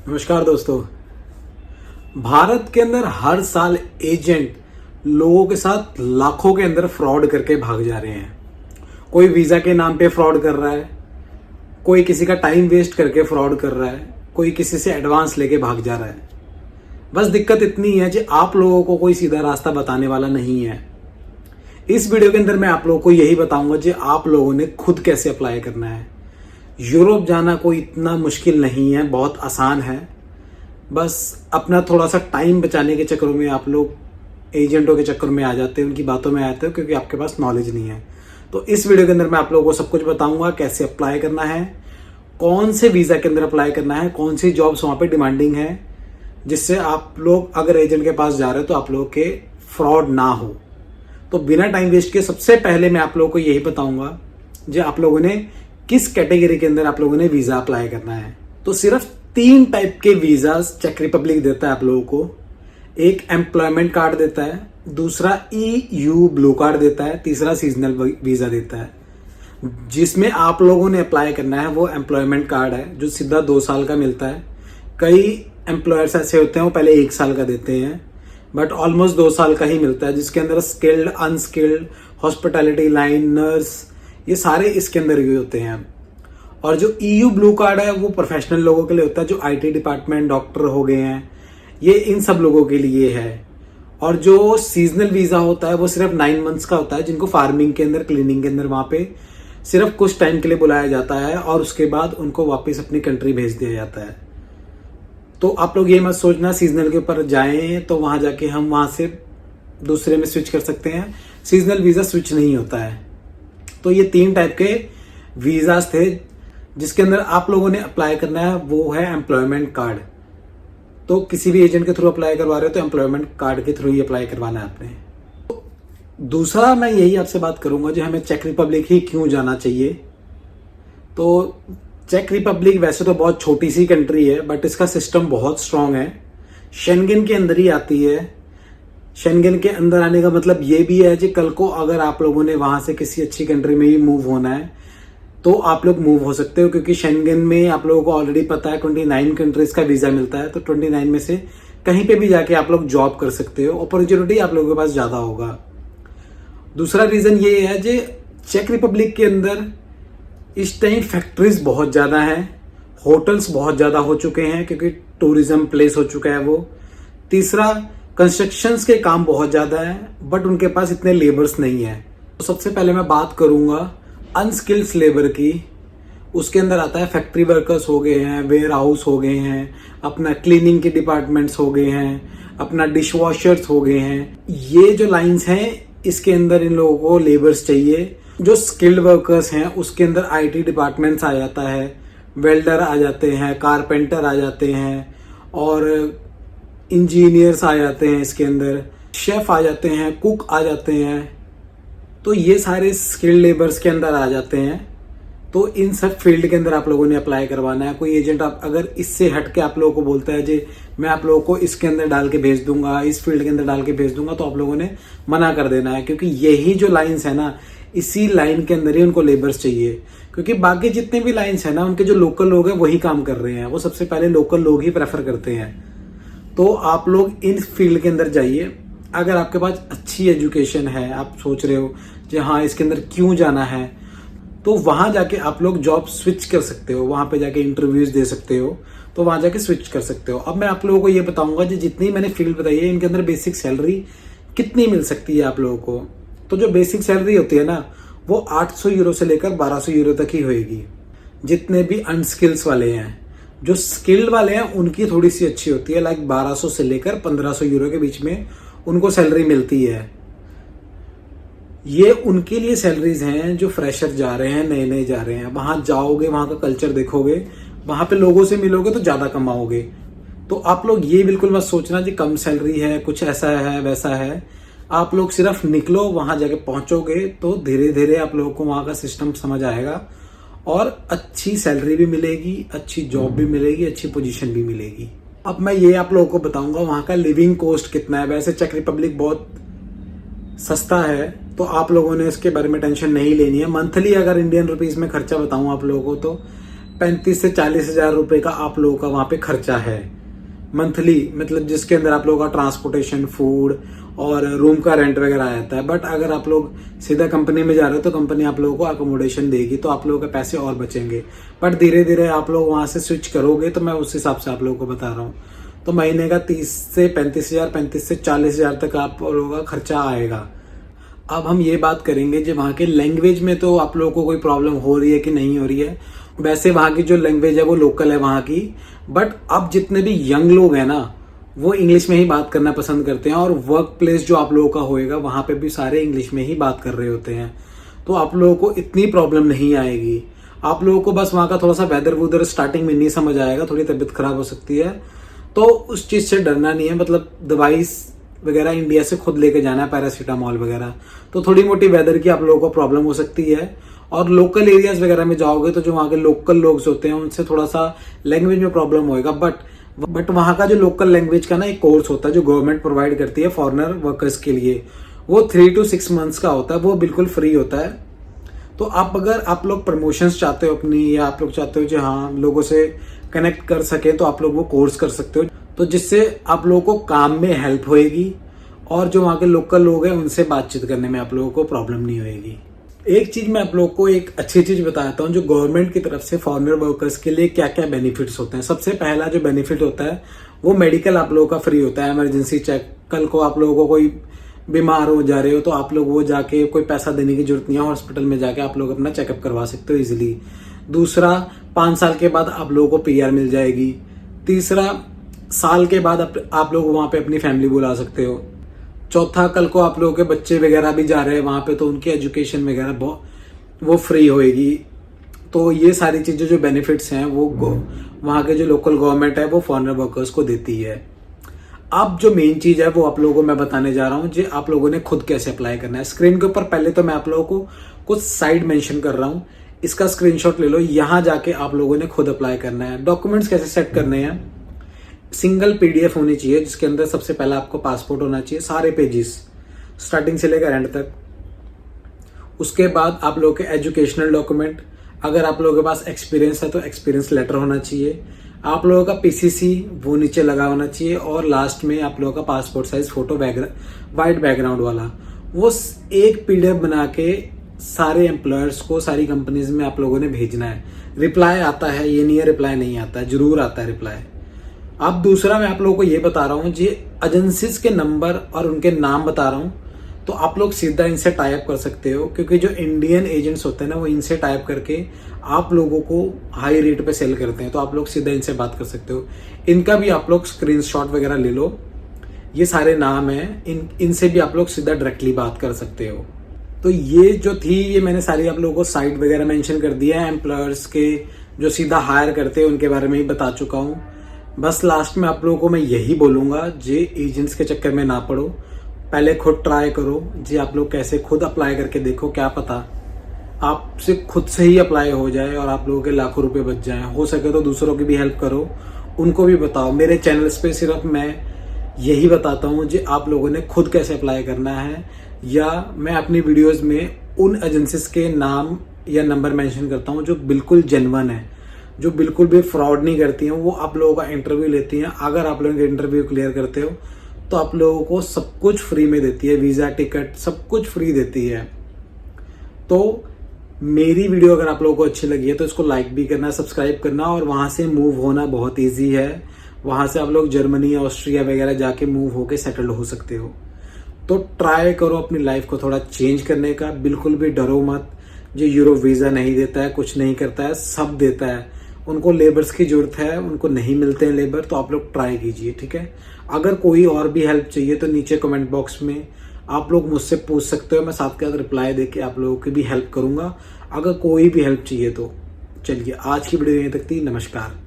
नमस्कार दोस्तों। भारत के अंदर हर साल एजेंट लोगों के साथ लाखों के अंदर फ्रॉड करके भाग जा रहे हैं। कोई वीजा के नाम पे फ्रॉड कर रहा है, कोई किसी का टाइम वेस्ट करके फ्रॉड कर रहा है, कोई किसी से एडवांस लेके भाग जा रहा है। बस दिक्कत इतनी है कि आप लोगों को कोई सीधा रास्ता बताने वाला नहीं है। इस वीडियो के अंदर मैं आप लोगों को यही बताऊंगा कि आप लोगों ने खुद कैसे अप्लाई करना है। यूरोप जाना कोई इतना मुश्किल नहीं है, बहुत आसान है। बस अपना थोड़ा सा टाइम बचाने के चक्करों में आप लोग एजेंटों के चक्कर में आ जाते हैं, उनकी बातों में आते हो क्योंकि आपके पास नॉलेज नहीं है। तो इस वीडियो के अंदर मैं आप लोगों को सब कुछ बताऊंगा, कैसे अप्लाई करना है, कौन से वीज़ा के अंदर अप्लाई करना है, कौन सी जॉब्स वहाँ पे डिमांडिंग है, जिससे आप लोग अगर एजेंट के पास जा रहे हो तो आप लोगों के फ्रॉड ना हो। तो बिना टाइम वेस्ट के सबसे पहले मैं आप लोगों को यही बताऊंगा जो आप लोगों ने किस कैटेगरी के अंदर आप लोगों ने वीज़ा अप्लाई करना है। तो सिर्फ 3 टाइप के वीज़ा चेक रिपब्लिक देता है आप लोगों को। एक एम्प्लॉयमेंट कार्ड देता है, दूसरा EU ब्लू कार्ड देता है, तीसरा सीजनल वीज़ा देता है। जिसमें आप लोगों ने अप्लाई करना है वो एम्प्लॉयमेंट कार्ड है, जो सीधा 2 साल का मिलता है। कई एम्प्लॉयर्स ऐसे होते हैं वो पहले 1 साल का देते हैं, बट ऑलमोस्ट 2 साल का ही मिलता है, जिसके अंदर skilled, unskilled, hospitality line, nurse, ये सारे इसके अंदर ही होते हैं। और जो EU ब्लू कार्ड है वो प्रोफेशनल लोगों के लिए होता है, जो IT डिपार्टमेंट, डॉक्टर हो गए हैं, ये इन सब लोगों के लिए है। और जो सीजनल वीज़ा होता है वो सिर्फ 9 मंथ्स का होता है, जिनको फार्मिंग के अंदर, क्लीनिंग के अंदर वहाँ पे सिर्फ कुछ टाइम के लिए बुलाया जाता है और उसके बाद उनको वापस अपनी कंट्री भेज दिया जाता है। तो आप लोग ये मत सोचना सीजनल के ऊपर जाएं तो वहाँ जाके हम वहाँ से दूसरे में स्विच कर सकते हैं। सीजनल वीज़ा स्विच नहीं होता है। तो ये 3 टाइप के वीज़ाज थे जिसके अंदर आप लोगों ने अप्लाई करना है, वो है एम्प्लॉयमेंट कार्ड। तो किसी भी एजेंट के थ्रू अप्लाई करवा रहे हो तो एम्प्लॉयमेंट कार्ड के थ्रू ही अप्लाई करवाना है आपने। तो दूसरा मैं यही आपसे बात करूंगा जो हमें चेक रिपब्लिक ही क्यों जाना चाहिए। तो चेक रिपब्लिक वैसे तो बहुत छोटी सी कंट्री है, बट इसका सिस्टम बहुत स्ट्रांग है। शेंगेन के अंदर ही आती है। शेंगेन के अंदर आने का मतलब ये भी है कि कल को अगर आप लोगों ने वहां से किसी अच्छी कंट्री में भी मूव होना है तो आप लोग मूव हो सकते हो, क्योंकि शेंगेन में आप लोगों को ऑलरेडी पता है 29 कंट्रीज का वीजा मिलता है। तो 29 में से कहीं पे भी जाके आप लोग जॉब कर सकते हो, अपॉर्चुनिटी आप लोगों के पास ज्यादा होगा। दूसरा रीजन ये है कि चेक रिपब्लिक के अंदर इस टाइम फैक्ट्रीज बहुत ज्यादा हैं, होटल्स बहुत ज्यादा हो चुके हैं क्योंकि टूरिज्म प्लेस हो चुका है वो। तीसरा, कंस्ट्रक्शंस के काम बहुत ज्यादा है, बट उनके पास इतने लेबर्स नहीं है। तो सबसे पहले मैं बात करूंगा अनस्किल्ड लेबर की। उसके अंदर आता है फैक्ट्री वर्कर्स हो गए हैं, वेयर हाउस हो गए हैं, अपना क्लीनिंग के डिपार्टमेंट्स हो गए हैं, अपना डिश वॉशर्स हो गए हैं। ये जो लाइंस हैं इसके अंदर इन लोगों को लेबर्स चाहिए। जो स्किल्ड वर्कर्स हैं उसके अंदर IT डिपार्टमेंट्स आ जाता है, वेल्डर आ जाते हैं, कारपेंटर आ जाते हैं, और इंजीनियर्स आ जाते हैं, इसके अंदर शेफ आ जाते हैं, कुक आ जाते हैं। तो ये सारे स्किल्ड लेबर्स के अंदर आ जाते हैं। तो इन सब फील्ड के अंदर आप लोगों ने अप्लाई करवाना है। कोई एजेंट आप अगर इससे हट के आप लोगों को बोलता है जी मैं आप लोगों को इसके अंदर डाल के भेज दूंगा, इस फील्ड के अंदर डाल के भेज दूंगा, तो आप लोगों ने मना कर देना है, क्योंकि यही जो लाइन्स है ना, इसी लाइन के अंदर ही उनको लेबर्स चाहिए। क्योंकि बाकी जितने भी लाइन्स है ना, उनके जो लोकल लोग हैं वही काम कर रहे हैं, वो सबसे पहले लोकल लोग ही प्रेफर करते हैं। तो आप लोग इन फील्ड के अंदर जाइए। अगर आपके पास अच्छी एजुकेशन है, आप सोच रहे हो कि हाँ इसके अंदर क्यों जाना है, तो वहां जाके आप लोग जॉब स्विच कर सकते हो, वहां पे जाके इंटरव्यूज दे सकते हो, तो वहां जाके स्विच कर सकते हो। अब मैं आप लोगों को ये बताऊंगा कि जितनी मैंने फील्ड बताई है इनके अंदर बेसिक सैलरी कितनी मिल सकती है आप लोगों को। तो जो बेसिक सैलरी होती है ना, वो 800 यूरो से लेकर 1200 यूरो तक ही होगी, जितने भी अनस्किल्स वाले हैं। जो स्किल्ड वाले हैं उनकी थोड़ी सी अच्छी होती है, लाइक 1200 से लेकर 1500 यूरो के बीच में उनको सैलरी मिलती है। ये उनके लिए सैलरीज हैं जो फ्रेशर जा रहे हैं, नए नए जा रहे हैं। वहां जाओगे, वहां का कल्चर देखोगे, वहां पे लोगों से मिलोगे तो ज्यादा कमाओगे। तो आप लोग ये बिल्कुल मत सोचना कि कम सैलरी है, कुछ ऐसा है वैसा है। आप लोग सिर्फ निकलो, वहां जाके पहुंचोगे तो धीरे धीरे आप लोगों को वहां का सिस्टम समझ आएगा और अच्छी सैलरी भी मिलेगी, अच्छी जॉब भी मिलेगी, अच्छी पोजीशन भी मिलेगी। अब मैं ये आप लोगों को बताऊंगा वहां का लिविंग कॉस्ट कितना है। वैसे चेक रिपब्लिक बहुत सस्ता है, तो आप लोगों ने इसके बारे में टेंशन नहीं लेनी है। मंथली अगर इंडियन रुपीस में खर्चा बताऊं आप लोगों को, तो 35 से 40 हजार रुपए का आप लोगों का वहां पे खर्चा है मंथली, मतलब जिसके अंदर आप लोगों का ट्रांसपोर्टेशन, फूड और रूम का रेंट वगैरह आ जाता है। बट अगर आप लोग सीधा कंपनी में जा रहे हो तो कंपनी आप लोगों को अकोमोडेशन देगी, तो आप लोगों के पैसे और बचेंगे। बट धीरे धीरे आप लोग वहां से स्विच करोगे तो मैं उस हिसाब से आप लोगों को बता रहा हूँ। तो महीने का 30 से 35 हजार, 35 से 40 हजार तक आप लोगों का खर्चा आएगा। अब हम ये बात करेंगे जो वहाँ के लैंग्वेज में, तो आप लोगों को कोई प्रॉब्लम हो रही है कि नहीं हो रही है। वैसे वहाँ की जो लैंग्वेज है वो लोकल है वहाँ की, बट अब जितने भी यंग लोग हैं ना वो इंग्लिश में ही बात करना पसंद करते हैं, और वर्क प्लेस जो आप लोगों का होएगा वहाँ पे भी सारे इंग्लिश में ही बात कर रहे होते हैं। तो आप लोगों को इतनी प्रॉब्लम नहीं आएगी। आप लोगों को बस वहाँ का थोड़ा सा वेदर वूदर स्टार्टिंग में नहीं समझ आएगा, थोड़ी तबीयत खराब हो सकती है, तो उस चीज़ से डरना नहीं है। मतलब दवाई वगैरह इंडिया से खुद लेके जाना है, पैरासीटामॉल वगैरह। तो थोड़ी मोटी वेदर की आप लोगों को प्रॉब्लम हो सकती है। और लोकल एरियाज वगैरह में जाओगे तो जो वहाँ के लोकल लोग होते हैं उनसे थोड़ा सा लैंग्वेज में प्रॉब्लम होएगा। बट वहाँ का जो लोकल लैंग्वेज का ना एक कोर्स होता है जो गवर्नमेंट प्रोवाइड करती है फॉरेनर वर्कर्स के लिए, वो 3 to 6 months का होता है, वो बिल्कुल फ्री होता है। तो अगर आप लोग प्रमोशंस चाहते हो अपनी, या आप लोग चाहते हो जो हाँ लोगों से कनेक्ट कर सके, तो आप लोग वो कोर्स कर सकते हो, तो जिससे आप लोगों को काम में हेल्प होएगी और जो वहाँ के लोकल लोग हैं उनसे बातचीत करने में आप लोगों को प्रॉब्लम नहीं होएगी। एक चीज मैं आप लोगों को एक अच्छी चीज बताता हूँ, जो गवर्नमेंट की तरफ से फॉरेनर वर्कर्स के लिए क्या क्या बेनिफिट्स होते हैं। सबसे पहला जो बेनिफिट होता है वो मेडिकल आप लोगों का फ्री होता है, इमरजेंसी चेक। कल को आप लोगों को कोई बीमार हो जा रहे हो तो आप लोग वो जाके, कोई पैसा देने की जरूरत नहीं है, हॉस्पिटल में जाके आप लोग अपना चेकअप करवा सकते हो इजिली। दूसरा, 5 साल के बाद आप लोगों को PR मिल जाएगी। तीसरा, साल के बाद आप लोग वहां पे अपनी फैमिली बुला सकते हो। चौथा, कल को आप लोगों के बच्चे वगैरह भी जा रहे हैं वहां पे तो उनकी एजुकेशन वगैरह वो फ्री होएगी। तो ये सारी चीजें जो बेनिफिट्स हैं वो वहां के जो लोकल गवर्नमेंट है वो फॉरेनर वर्कर्स को देती है। अब जो मेन चीज है वो आप लोगों को मैं बताने जा रहा हूँ जी, आप लोगों ने खुद कैसे अप्लाई करना है। स्क्रीन के ऊपर पहले तो मैं आप लोगों को कुछ साइट मेंशन कर रहा हूँ, इसका स्क्रीनशॉट ले लो। यहां जाके आप लोगों ने खुद अप्लाई करना है। डॉक्यूमेंट्स कैसे सेट करने हैं, सिंगल PDF होनी चाहिए जिसके अंदर सबसे पहला आपको पासपोर्ट होना चाहिए, सारे पेजेस स्टार्टिंग से लेकर एंड तक। उसके बाद आप लोगों के एजुकेशनल डॉक्यूमेंट, अगर आप लोगों के पास एक्सपीरियंस है तो एक्सपीरियंस लेटर होना चाहिए। आप लोगों का PCC वो नीचे लगा होना चाहिए, और लास्ट में आप लोगों का passport size photo white background वाला, वो एक PDF बना के सारे एम्प्लॉयर्स को, सारी कंपनीज में आप लोगों ने भेजना है। रिप्लाई आता है, ये नहीं है रिप्लाई नहीं आता है, जरूर आता है रिप्लाई। अब दूसरा मैं आप लोगों को ये बता रहा हूँ जी, एजेंसीज के नंबर और उनके नाम बता रहा हूँ, तो आप लोग सीधा इनसे टाइप कर सकते हो, क्योंकि जो इंडियन एजेंट्स होते हैं ना वो इनसे टाइप करके आप लोगों को हाई रेट पे सेल करते हैं, तो आप लोग सीधा इनसे बात कर सकते हो। इनका भी आप लोग स्क्रीनशॉट वगैरह ले लो, ये सारे नाम हैं, इनसे भी आप लोग सीधा डायरेक्टली बात कर सकते हो। तो ये जो थी, ये मैंने सारी आप लोगों को साइट वगैरह मेंशन कर दिया है। एम्प्लॉयर्स के जो सीधा हायर करते हैं उनके बारे में ही बता चुका हूँ। बस लास्ट में आप लोगों को मैं यही बोलूंगा जी, एजेंट्स के चक्कर में ना पड़ो, पहले खुद ट्राई करो जी। आप लोग कैसे खुद अप्लाई करके देखो, क्या पता आपसे खुद से ही अप्लाई हो जाए और आप लोगों के लाखों रुपए बच जाए। हो सके तो दूसरों की भी हेल्प करो, उनको भी बताओ। मेरे चैनल्स पे सिर्फ मैं यही बताता हूँ जी, आप लोगों ने खुद कैसे अप्लाई करना है, या मैं अपनी वीडियोस में उन एजेंसीज के नाम या नंबर मेंशन करता हूँ जो बिल्कुल जेन्युइन है, जो बिल्कुल भी फ्रॉड नहीं करती हैं। वो आप लोगों का इंटरव्यू लेती हैं, अगर आप लोगों के इंटरव्यू क्लियर करते हो तो आप लोगों को सब कुछ फ्री में देती है, वीजा, टिकट, सब कुछ फ्री देती है। तो मेरी वीडियो अगर आप लोगों को अच्छी लगी है तो इसको लाइक भी करना, सब्सक्राइब करना, और वहां से मूव होना बहुत ईजी है। वहां से आप लोग जर्मनी, ऑस्ट्रिया वगैरह जाके मूव होके सेटल हो सकते हो। तो ट्राई करो अपनी लाइफ को थोड़ा चेंज करने का, बिल्कुल भी डरो मत। जो यूरोप वीजा नहीं देता है, कुछ नहीं करता है, सब देता है। उनको लेबर्स की जरूरत है, उनको नहीं मिलते हैं लेबर, तो आप लोग ट्राई कीजिए, ठीक है। अगर कोई और भी हेल्प चाहिए तो नीचे कमेंट बॉक्स में आप लोग मुझसे पूछ सकते हो, मैं साथ के साथ रिप्लाई देके आप लोगों की भी हेल्प करूंगा, अगर कोई भी हेल्प चाहिए तो। चलिए, आज की वीडियो यहीं तक थी, नमस्कार।